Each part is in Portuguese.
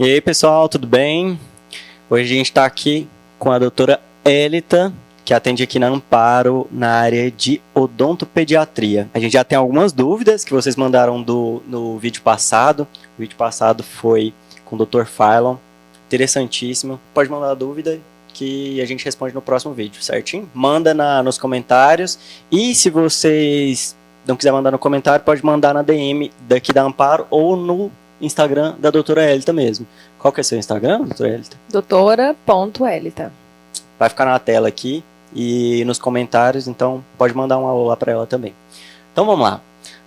E aí, pessoal, tudo bem? Hoje a gente está aqui com a doutora Elita, que atende aqui na Amparo, na área de odontopediatria. A gente já tem algumas dúvidas que vocês mandaram no vídeo passado. O vídeo passado foi com o Dr. Phylon. Interessantíssimo. Pode mandar a dúvida que a gente responde no próximo vídeo, certinho? Manda nos comentários. E se vocês não quiserem mandar no comentário, pode mandar na DM daqui da Amparo ou no Instagram da doutora Elita mesmo. Qual que é seu Instagram, doutora Elita? doutora.elita. Vai ficar na tela aqui e nos comentários, então pode mandar um alô lá para ela também. Então vamos lá.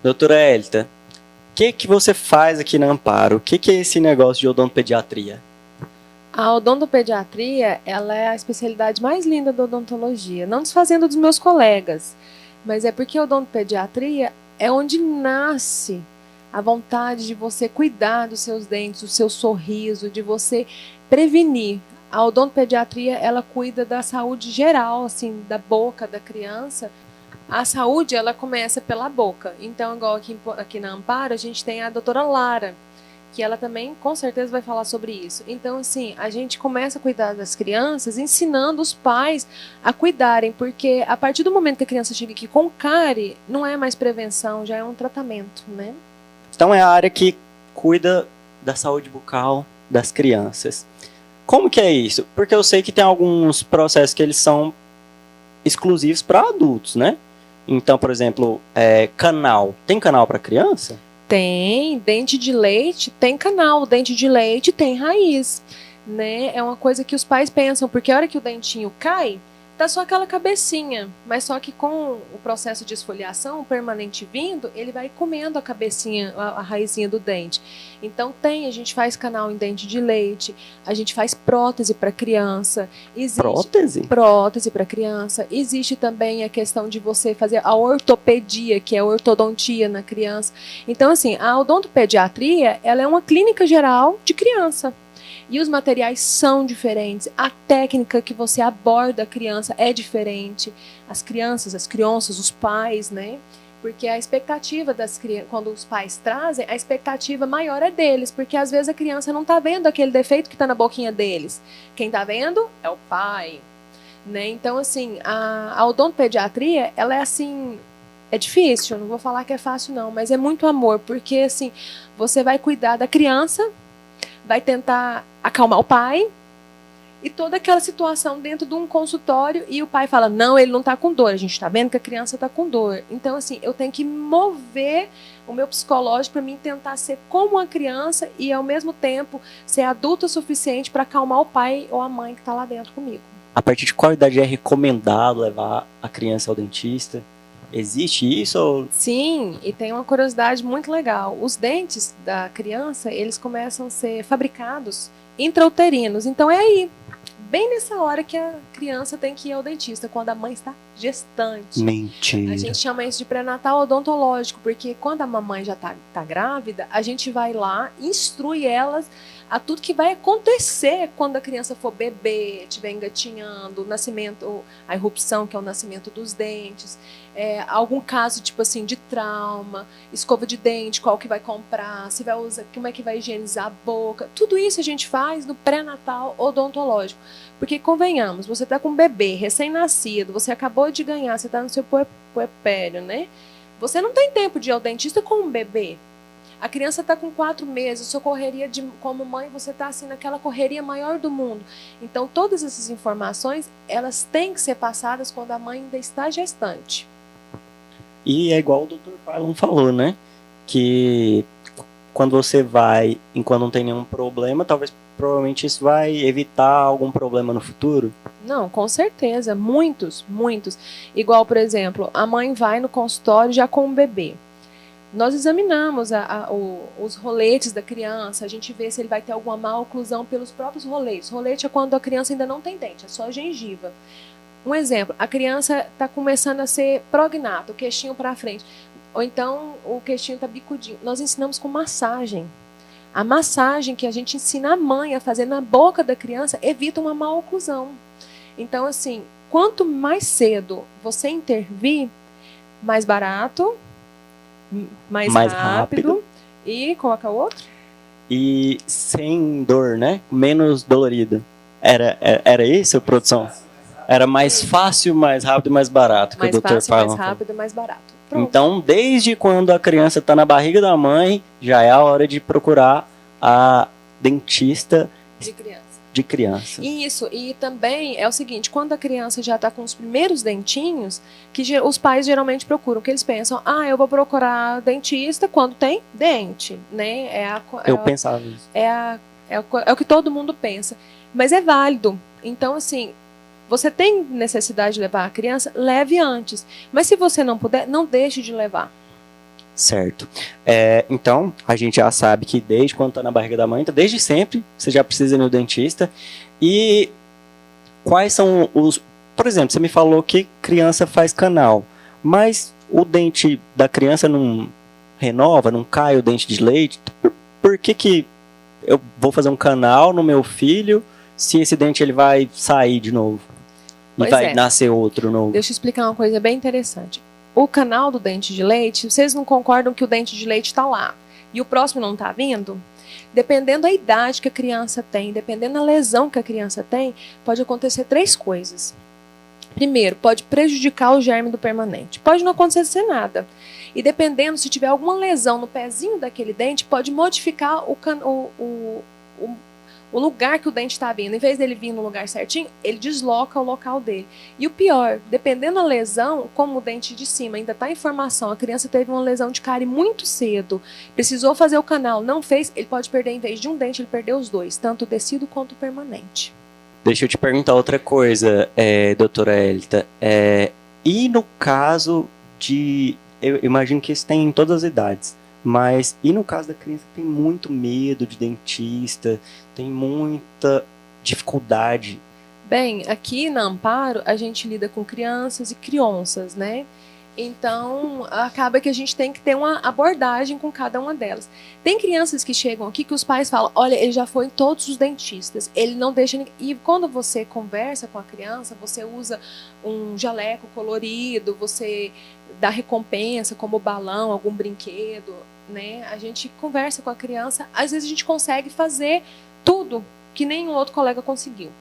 Doutora Elita, o que você faz aqui na Amparo? O que é esse negócio de odontopediatria? A odontopediatria, ela é a especialidade mais linda da odontologia. Não desfazendo dos meus colegas, mas é porque a odontopediatria é onde nasce a vontade de você cuidar dos seus dentes, do seu sorriso, de você prevenir. A odontopediatria, ela cuida da saúde geral, assim, da boca da criança. A saúde, ela começa pela boca. Então, igual aqui na Amparo, a gente tem a doutora Lara, que ela também, com certeza, vai falar sobre isso. Então, assim, a gente começa a cuidar das crianças, ensinando os pais a cuidarem, porque a partir do momento que a criança chega aqui com cárie, não é mais prevenção, já é um tratamento, né? Então é a área que cuida da saúde bucal das crianças. Como que é isso? Porque eu sei que tem alguns processos que eles são exclusivos para adultos, né? Então, por exemplo, canal. Tem canal para criança? Tem. Dente de leite tem canal. Dente de leite tem raiz, né? É uma coisa que os pais pensam, porque a hora que o dentinho cai, tá só aquela cabecinha, mas só que com o processo de esfoliação permanente vindo, ele vai comendo a cabecinha, a raizinha do dente. Então a gente faz canal em dente de leite, a gente faz prótese para criança. Prótese? Prótese para criança. Existe também a questão de você fazer a ortopedia, que é a ortodontia na criança. Então, assim, a odontopediatria, ela é uma clínica geral de criança. E os materiais são diferentes, a técnica que você aborda a criança é diferente. As crianças, os pais, né? Porque a expectativa das crianças, quando os pais trazem, a expectativa maior é deles, porque às vezes a criança não está vendo aquele defeito que está na boquinha deles. Quem está vendo é o pai, né? Então, assim, a odontopediatria, ela é assim, é difícil, não vou falar que é fácil não, mas é muito amor, porque assim, você vai cuidar da criança, vai tentar acalmar o pai e toda aquela situação dentro de um consultório e o pai fala, não, ele não está com dor, a gente está vendo que a criança está com dor. Então, assim, eu tenho que mover o meu psicológico para mim tentar ser como uma criança e, ao mesmo tempo, ser adulta o suficiente para acalmar o pai ou a mãe que está lá dentro comigo. A partir de qual idade é recomendado levar a criança ao dentista? Existe isso? Ou... Sim, e tem uma curiosidade muito legal. Os dentes da criança, eles começam a ser fabricados intrauterinos. Então é aí, bem nessa hora que a criança tem que ir ao dentista, quando a mãe está gestante. Mentira. A gente chama isso de pré-natal odontológico, porque quando a mamãe já está grávida, a gente vai lá, instrui elas a tudo que vai acontecer quando a criança for bebê, estiver engatinhando, o nascimento, a irrupção, que é o nascimento dos dentes, algum caso tipo assim de trauma, escova de dente, qual que vai comprar, se vai usar, como é que vai higienizar a boca, tudo isso a gente faz no pré-natal odontológico. Porque convenhamos, você está com um bebê recém-nascido, você acabou de ganhar, você está no seu puerpério, né? Você não tem tempo de ir ao dentista com um bebê. A criança está com 4 meses, sua correria como mãe, você está assim naquela correria maior do mundo. Então, todas essas informações, elas têm que ser passadas quando a mãe ainda está gestante. E é igual o Dr. Phylon falou, né? Que quando você vai, enquanto não tem nenhum problema, provavelmente isso vai evitar algum problema no futuro? Não, com certeza, muitos. Igual, por exemplo, a mãe vai no consultório já com o bebê. Nós examinamos os roletes da criança, a gente vê se ele vai ter alguma má oclusão pelos próprios roletes. Rolete é quando a criança ainda não tem dente, é só a gengiva. Um exemplo, a criança está começando a ser prognato, o queixinho para frente, ou então o queixinho está bicudinho. Nós ensinamos com massagem. A massagem que a gente ensina a mãe a fazer na boca da criança evita uma má oclusão. Então, assim, quanto mais cedo você intervir, mais barato, mais rápido. E qual é o outro? e sem dor, né? Menos dolorido. Era isso, produção? Era mais fácil, mais rápido e mais barato. Mais fácil, mais rápido e mais barato. Pronto. Então, desde quando a criança está na barriga da mãe, já é a hora de procurar a dentista de criança. Isso, e também é o seguinte, quando a criança já está com os primeiros dentinhos, que os pais geralmente procuram, que eles pensam, eu vou procurar dentista quando tem dente, né? Eu pensava isso. É o que todo mundo pensa, mas é válido. Então, assim, você tem necessidade de levar a criança, leve antes. Mas se você não puder, não deixe de levar. Certo. Então, a gente já sabe que desde quando está na barriga da mãe, desde sempre, você já precisa ir no dentista. E quais são os... Por exemplo, você me falou que criança faz canal, mas o dente da criança não renova, não cai o dente de leite? Por que eu vou fazer um canal no meu filho se esse dente ele vai sair de novo? E vai nascer outro novo? Deixa eu explicar uma coisa bem interessante. O canal do dente de leite, vocês não concordam que o dente de leite está lá e o próximo não está vindo? Dependendo da idade que a criança tem, dependendo da lesão que a criança tem, pode acontecer 3 coisas. Primeiro, pode prejudicar o germe do permanente. Pode não acontecer nada. E dependendo, se tiver alguma lesão no pezinho daquele dente, pode modificar o lugar que o dente está vindo. Em vez dele vir no lugar certinho, ele desloca o local dele. E o pior, dependendo da lesão, como o dente de cima ainda está em formação, a criança teve uma lesão de cárie muito cedo, precisou fazer o canal, não fez, ele pode perder, em vez de um dente, ele perdeu os 2, tanto o tecido quanto o permanente. Deixa eu te perguntar outra coisa, doutora Elita. E no caso de... Eu imagino que isso tem em todas as idades. Mas, e no caso da criança que tem muito medo de dentista, tem muita dificuldade? Bem, aqui na Amparo, a gente lida com crianças e crianças, né? Então, acaba que a gente tem que ter uma abordagem com cada uma delas. Tem crianças que chegam aqui que os pais falam, olha, ele já foi em todos os dentistas, ele não deixa ninguém... E quando você conversa com a criança, você usa um jaleco colorido, você dá recompensa, como balão, algum brinquedo, né? A gente conversa com a criança, às vezes a gente consegue fazer tudo que nenhum outro colega conseguiu.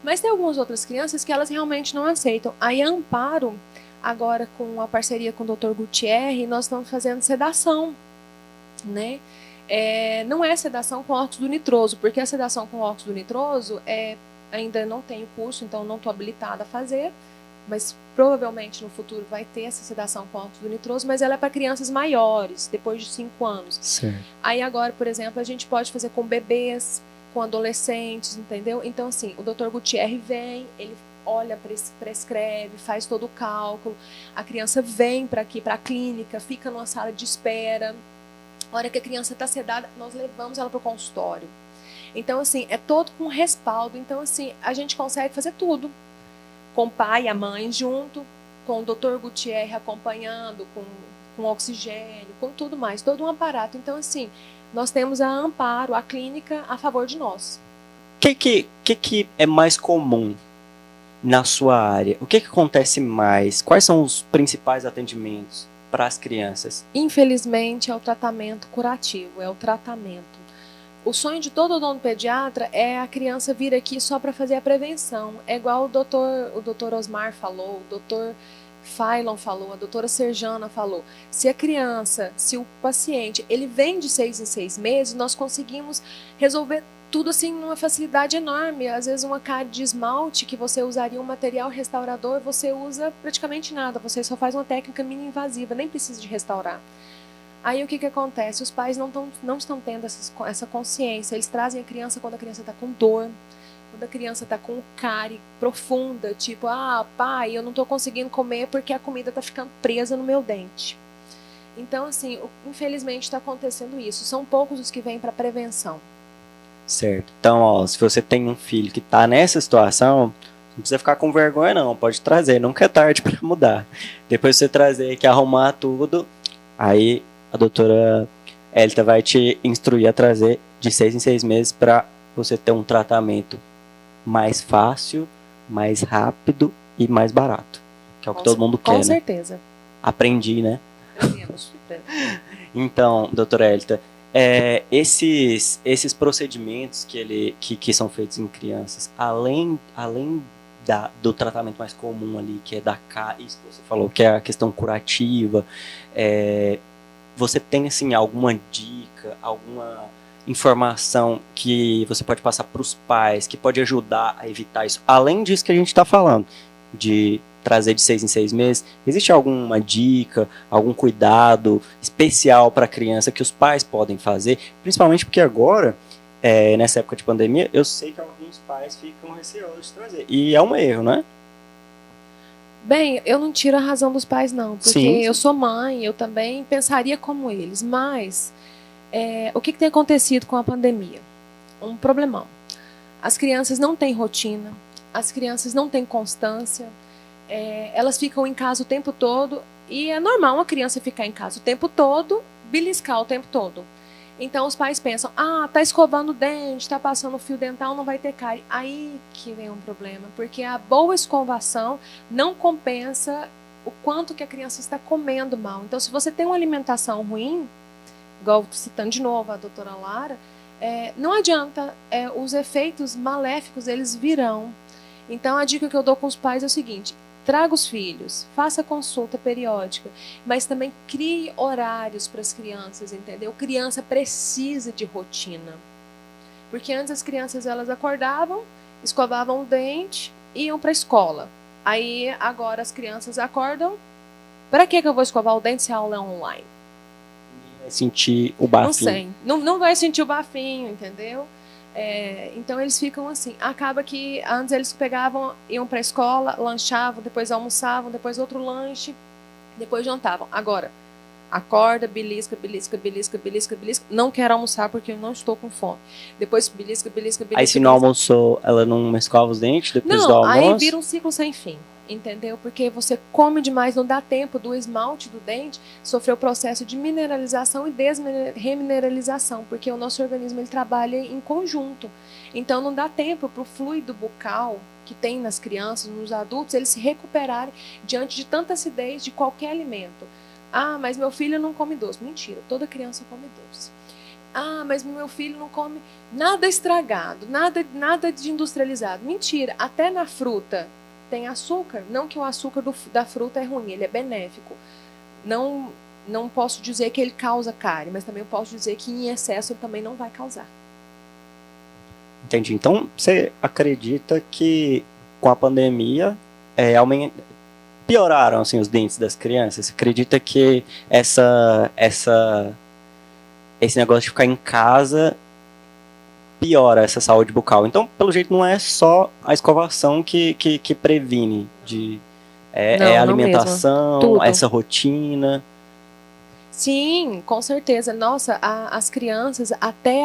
Mas tem algumas outras crianças que elas realmente não aceitam. Aí a Amparo, agora com a parceria com o Dr. Gutierre, nós estamos fazendo sedação, né? Não é sedação com óxido nitroso, porque a sedação com óxido nitroso ainda não tenho curso, então não estou habilitada a fazer, mas provavelmente no futuro vai ter essa sedação com óxido nitroso, mas ela é para crianças maiores, depois de 5 anos. Certo. Aí agora, por exemplo, a gente pode fazer com bebês, com adolescentes, entendeu? Então, assim, o Dr. Gutierre vem, ele olha, prescreve, faz todo o cálculo, a criança vem para aqui, para a clínica, fica numa sala de espera. A hora que a criança está sedada, nós levamos ela para o consultório. Então, assim, é todo com respaldo. Então, assim, a gente consegue fazer tudo. Com o pai e a mãe junto, com o Dr. Gutierre acompanhando, com oxigênio, com tudo mais, todo um aparato. Então, assim, nós temos a Amparo, a clínica, a favor de nós. O que é mais comum na sua área? O que acontece mais? Quais são os principais atendimentos para as crianças? Infelizmente, é o tratamento curativo, é o tratamento. O sonho de todo odontopediatra é a criança vir aqui só para fazer a prevenção. É igual o doutor Osmar falou, o doutor Failon falou, a doutora Serjana falou. Se a criança, se o paciente, ele vem de 6 em 6 meses, nós conseguimos resolver tudo assim numa facilidade enorme. Às vezes uma cárie de esmalte que você usaria um material restaurador, você usa praticamente nada, você só faz uma técnica mini invasiva, nem precisa de restaurar. Aí o que acontece? Os pais não estão tendo essa consciência. Eles trazem a criança quando a criança está com dor, quando a criança está com cárie profunda, tipo, pai, eu não estou conseguindo comer porque a comida está ficando presa no meu dente. Então, assim, infelizmente está acontecendo isso. São poucos os que vêm para prevenção. Certo. Então, se você tem um filho que está nessa situação, não precisa ficar com vergonha não, pode trazer, nunca é tarde para mudar. Depois você trazer que arrumar tudo, aí a doutora Elita vai te instruir a trazer de 6 em 6 meses para você ter um tratamento mais fácil, mais rápido e mais barato. Que é o que todo mundo quer, né? Com certeza. Aprendi, né? Aprendemos. Então, doutora Elita, esses procedimentos que são feitos em crianças, além do tratamento mais comum ali, que é da cárie, isso que você falou, que é a questão curativa, você tem, assim, alguma dica, alguma informação que você pode passar para os pais, que pode ajudar a evitar isso, além disso que a gente está falando, de trazer de 6 em 6 meses, existe alguma dica, algum cuidado especial para a criança que os pais podem fazer, principalmente porque agora, nessa época de pandemia, eu sei que alguns pais ficam receosos de trazer, e é um erro, né? Bem, eu não tiro a razão dos pais não, porque Sim. eu sou mãe, eu também pensaria como eles, mas o que tem acontecido com a pandemia? Um problemão. As crianças não têm rotina, as crianças não têm constância, elas ficam em casa o tempo todo, e é normal uma criança ficar em casa o tempo todo, beliscar o tempo todo. Então os pais pensam, tá escovando o dente, tá passando fio dental, não vai ter cárie. Aí que vem um problema, porque a boa escovação não compensa o quanto que a criança está comendo mal. Então se você tem uma alimentação ruim, igual citando de novo a doutora Lara, não adianta, os efeitos maléficos eles virão. Então a dica que eu dou com os pais é o seguinte: traga os filhos, faça consulta periódica, mas também crie horários para as crianças, entendeu? Criança precisa de rotina. Porque antes as crianças elas acordavam, escovavam o dente, iam para a escola. Aí agora as crianças acordam, para que eu vou escovar o dente se a aula é online? Ninguém vai sentir o bafinho. Não sei, não vai sentir o bafinho, entendeu? Então eles ficam assim, acaba que antes eles iam para a escola, lanchavam, depois almoçavam, depois outro lanche, depois jantavam. Agora, acorda, belisca, não quero almoçar porque eu não estou com fome. Depois belisca. Aí se não almoçou, ela não escova os dentes depois do almoço? Não, aí vira um ciclo sem fim. Entendeu? Porque você come demais, não dá tempo do esmalte do dente sofrer o processo de mineralização e desremineralização, porque o nosso organismo ele trabalha em conjunto. Então não dá tempo para o fluido bucal que tem nas crianças, nos adultos, eles se recuperarem diante de tanta acidez de qualquer alimento. Mas meu filho não come doce. Mentira, toda criança come doce. Mas meu filho não come nada estragado, nada de industrializado. Mentira, até na fruta tem açúcar, não que o açúcar da fruta é ruim, ele é benéfico. Não posso dizer que ele causa cárie, mas também posso dizer que em excesso ele também não vai causar. Entendi. Então, você acredita que com a pandemia pioraram assim, os dentes das crianças? Você acredita que esse negócio de ficar em casa piora essa saúde bucal? Então, pelo jeito, não é só a escovação que previne. A alimentação, essa rotina. Sim, com certeza. Nossa, as crianças, até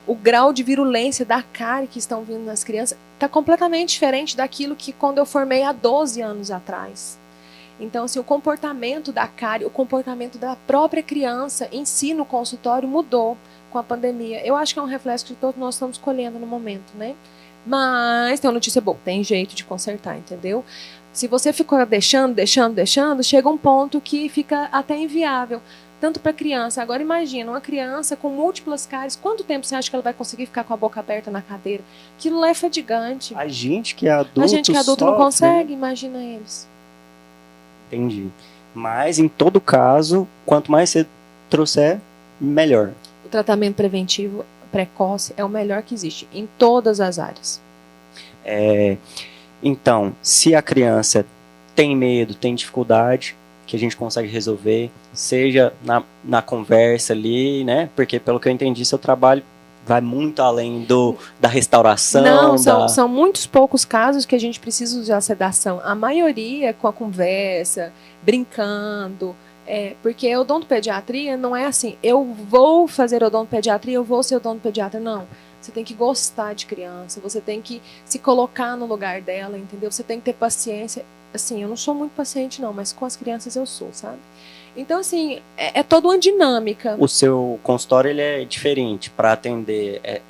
o grau de virulência da cárie que estão vindo nas crianças está completamente diferente daquilo que quando eu formei há 12 anos atrás. Então, assim, o comportamento da cárie, o comportamento da própria criança em si no consultório mudou com a pandemia. Eu acho que é um reflexo que todos nós estamos colhendo no momento, né? Mas tem uma notícia boa, tem jeito de consertar, entendeu? Se você ficou deixando, chega um ponto que fica até inviável, tanto para a criança. Agora imagina, uma criança com múltiplas cáries, quanto tempo você acha que ela vai conseguir ficar com a boca aberta na cadeira? Aquilo lá é fadigante. A gente que é adulto não consegue, imagina eles. Entendi. Mas, em todo caso, quanto mais você trouxer, melhor. O tratamento preventivo precoce é o melhor que existe, em todas as áreas. Então, se a criança tem medo, tem dificuldade, que a gente consegue resolver, seja na conversa ali, né? Porque, pelo que eu entendi, seu trabalho vai muito além da restauração. Não, são muitos poucos casos que a gente precisa usar sedação. A maioria com a conversa, brincando. Porque odontopediatria não é assim, eu vou fazer odontopediatria, eu vou ser odontopediatra. Não. Você tem que gostar de criança, você tem que se colocar no lugar dela, entendeu? Você tem que ter paciência. Assim, eu não sou muito paciente não, mas com as crianças eu sou, sabe? Então, assim, é toda uma dinâmica. O seu consultório ele é diferente para atender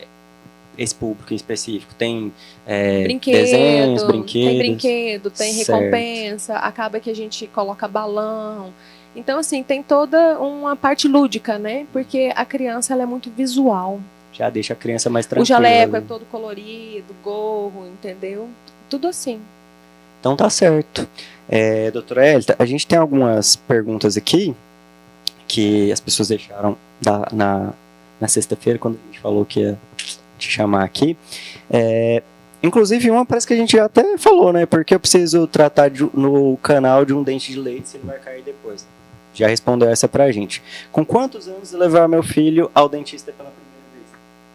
esse público em específico? Tem desenhos, brinquedos? Tem brinquedo, tem recompensa, acaba que a gente coloca balão. Então, assim, tem toda uma parte lúdica, né? Porque a criança, ela é muito visual. Já deixa a criança mais tranquila. O jaleco ali. é todo colorido, gorro, entendeu? Tudo assim. Então tá certo. Doutora Elita, a gente tem algumas perguntas aqui que as pessoas deixaram na sexta-feira, quando a gente falou que ia te chamar aqui. Inclusive, uma parece que a gente já até falou, né? Porque eu preciso tratar no canal de um dente de leite, se ele vai cair depois. Já respondeu essa pra gente. Com quantos anos levar meu filho ao dentista pela primeira vez?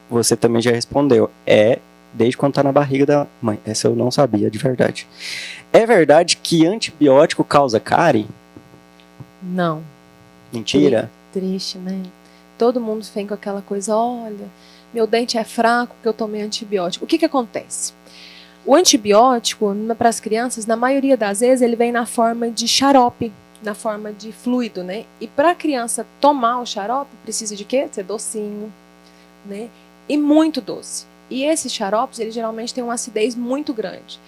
Você também já respondeu. Desde quando tá na barriga da mãe. Essa eu não sabia, de verdade. É verdade que antibiótico causa cárie? Não. Mentira? Triste, né? Todo mundo vem com aquela coisa, olha, meu dente é fraco porque eu tomei antibiótico. O que que acontece? O antibiótico, para as crianças, na maioria das vezes, ele vem na forma de xarope, na forma de fluido, né? E para a criança tomar o xarope, precisa de quê? Ser docinho, né? E muito doce. E esses xaropes, eles geralmente têm uma acidez muito grande.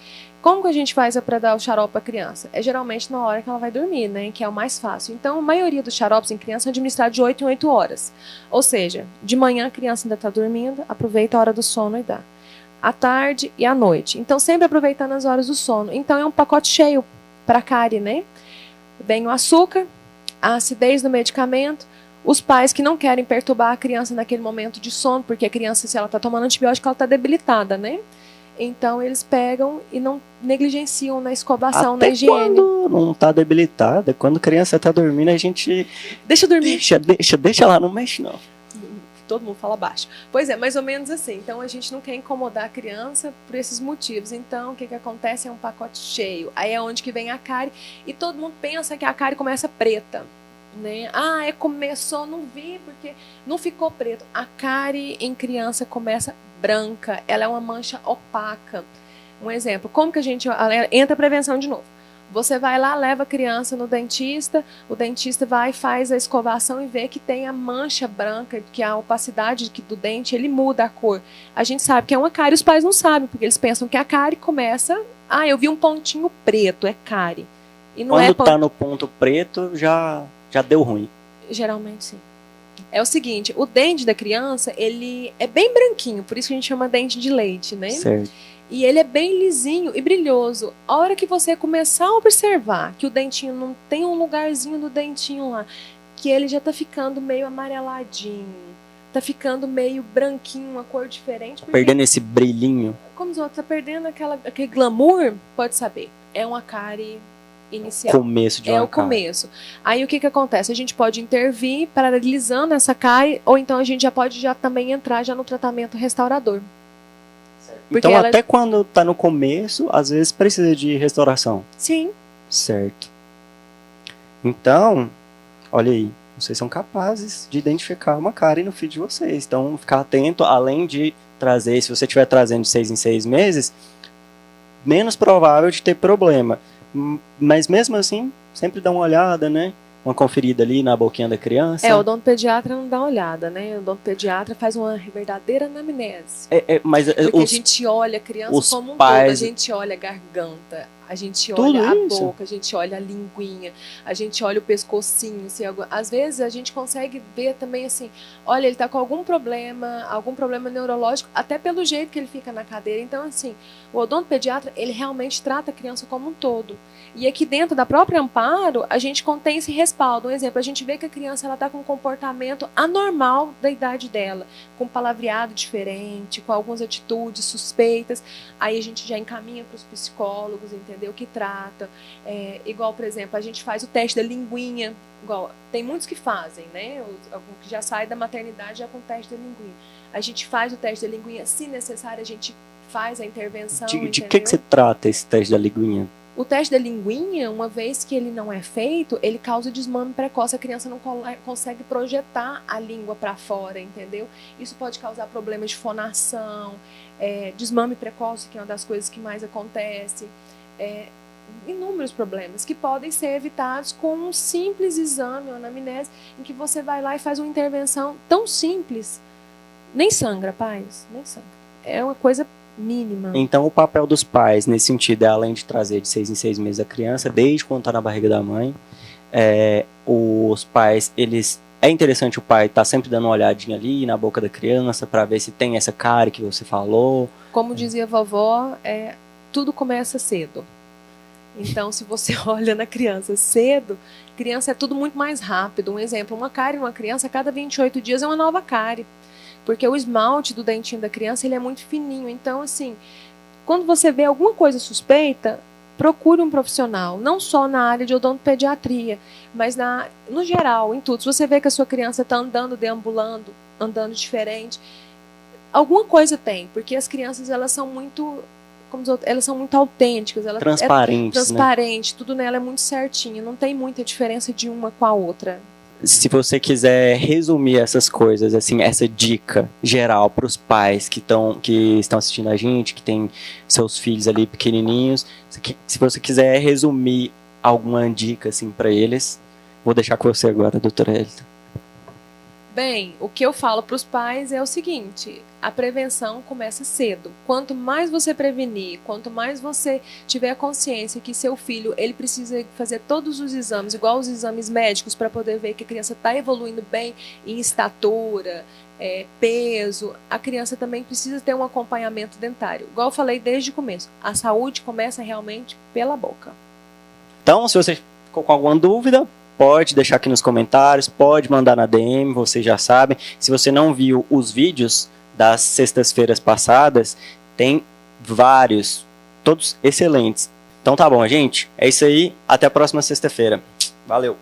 Como que a gente faz para dar o xarope para a criança? É geralmente na hora que ela vai dormir, né? Que é o mais fácil. Então, a maioria dos xaropes em criança é administrado de 8 em 8 horas. Ou seja, de manhã a criança ainda está dormindo, aproveita a hora do sono e dá. À tarde e à noite. Então, sempre aproveitando as horas do sono. Então, é um pacote cheio para a cárie, né? Vem o açúcar, a acidez do medicamento, os pais que não querem perturbar a criança naquele momento de sono, porque a criança, se ela está tomando antibiótico, ela está debilitada, né? Então, eles pegam e não negligenciam na escovação, até na higiene. Quando não tá debilitada, quando a criança tá dormindo, a gente... Deixa dormir. Deixa lá, não mexe não. Todo mundo fala baixo. Pois é, mais ou menos assim. Então, a gente não quer incomodar a criança por esses motivos. Então, o que acontece é um pacote cheio. Aí é onde que vem a cárie. E todo mundo pensa que a cárie começa preta, né? Começou, não vi, porque não ficou preto. A cárie em criança começa branca, ela é uma mancha opaca. Um exemplo, como que a gente... Entra a prevenção de novo. Você vai lá, leva a criança no dentista, o dentista vai, faz a escovação e vê que tem a mancha branca, que a opacidade do dente, ele muda a cor. A gente sabe que é uma cárie, os pais não sabem, porque eles pensam que a cárie começa... eu vi um pontinho preto, é cárie. E não quando tá no ponto preto, já deu ruim. Geralmente sim. É o seguinte, o dente da criança, ele é bem branquinho, por isso que a gente chama dente de leite, né? Certo. E ele é bem lisinho e brilhoso. A hora que você começar a observar que o dentinho não tem um lugarzinho do dentinho lá, que ele já tá ficando meio amareladinho, tá ficando meio branquinho, uma cor diferente. Perdendo esse brilhinho. Como os outros, tá perdendo aquele glamour, pode saber. É uma cárie inicial. Começo de uma cárie. Começo. Aí o que acontece? A gente pode intervir paralisando essa cárie, ou então a gente já pode também entrar no tratamento restaurador. Então até quando tá no começo, às vezes precisa de restauração. Sim. Certo. Então, olha aí, vocês são capazes de identificar uma cárie no filho de vocês. Então, ficar atento, além de trazer, se você estiver trazendo de 6 em 6 meses, menos provável de ter problema. Mas mesmo assim, sempre dá uma olhada, né? Uma conferida ali na boquinha da criança. O odontopediatra não dá uma olhada, né? O odontopediatra faz uma verdadeira anamnese. Mas porque a gente olha a criança como um todo, a gente olha a garganta, a gente olha a boca, a gente olha a linguinha, a gente olha o pescocinho. Às vezes a gente consegue ver também assim, olha, ele tá com algum problema neurológico, até pelo jeito que ele fica na cadeira. Então, assim, o odontopediatra, ele realmente trata a criança como um todo. E aqui dentro da própria Amparo, a gente contém esse respaldo. Um exemplo, a gente vê que a criança ela tá com um comportamento anormal da idade dela, com palavreado diferente, com algumas atitudes suspeitas. Aí a gente já encaminha para os psicólogos, entendeu? Que trata. Igual, por exemplo, a gente faz o teste da linguinha. Igual, tem muitos que fazem, né? Que já sai da maternidade já com o teste da linguinha. A gente faz o teste da linguinha, se necessário, a gente faz a intervenção. De que se trata esse teste da linguinha? O teste da linguinha, uma vez que ele não é feito, ele causa desmame precoce. A criança não consegue projetar a língua para fora, entendeu? Isso pode causar problemas de fonação, desmame precoce, que é uma das coisas que mais acontece. Inúmeros problemas que podem ser evitados com um simples exame, uma anamnese, em que você vai lá e faz uma intervenção tão simples. Nem sangra, pais, nem sangra. É uma coisa mínima. Então o papel dos pais nesse sentido é, além de trazer de 6 em 6 meses a criança, desde quando está na barriga da mãe, os pais, é interessante o pai estar sempre dando uma olhadinha ali na boca da criança para ver se tem essa cárie que você falou. Como dizia a vovó, tudo começa cedo. Então, se você olha na criança cedo, criança é tudo muito mais rápido. Um exemplo, uma cárie numa criança, a cada 28 dias é uma nova cárie. Porque o esmalte do dentinho da criança, ele é muito fininho. Então, assim, quando você vê alguma coisa suspeita, procure um profissional. Não só na área de odontopediatria, mas no geral, em tudo. Se você vê que a sua criança está andando, deambulando, andando diferente, alguma coisa tem. Porque as crianças, elas são muito... elas são muito autênticas, Transparentes, transparente, tudo nela é muito certinho, não tem muita diferença de uma com a outra. Se você quiser resumir essas coisas, assim, essa dica geral para os pais que estão assistindo a gente, que tem seus filhos ali pequenininhos, se você quiser resumir alguma dica assim para eles, vou deixar com você agora, doutora Elita. Bem, o que eu falo para os pais é o seguinte: a prevenção começa cedo. Quanto mais você prevenir, quanto mais você tiver consciência que seu filho ele precisa fazer todos os exames, igual os exames médicos, para poder ver que a criança está evoluindo bem em estatura, peso, a criança também precisa ter um acompanhamento dentário. Igual eu falei desde o começo, a saúde começa realmente pela boca. Então, se você ficou com alguma dúvida, pode deixar aqui nos comentários, pode mandar na DM, vocês já sabem. Se você não viu os vídeos das sextas-feiras passadas, tem vários, todos excelentes. Então tá bom, gente. É isso aí. Até a próxima sexta-feira. Valeu!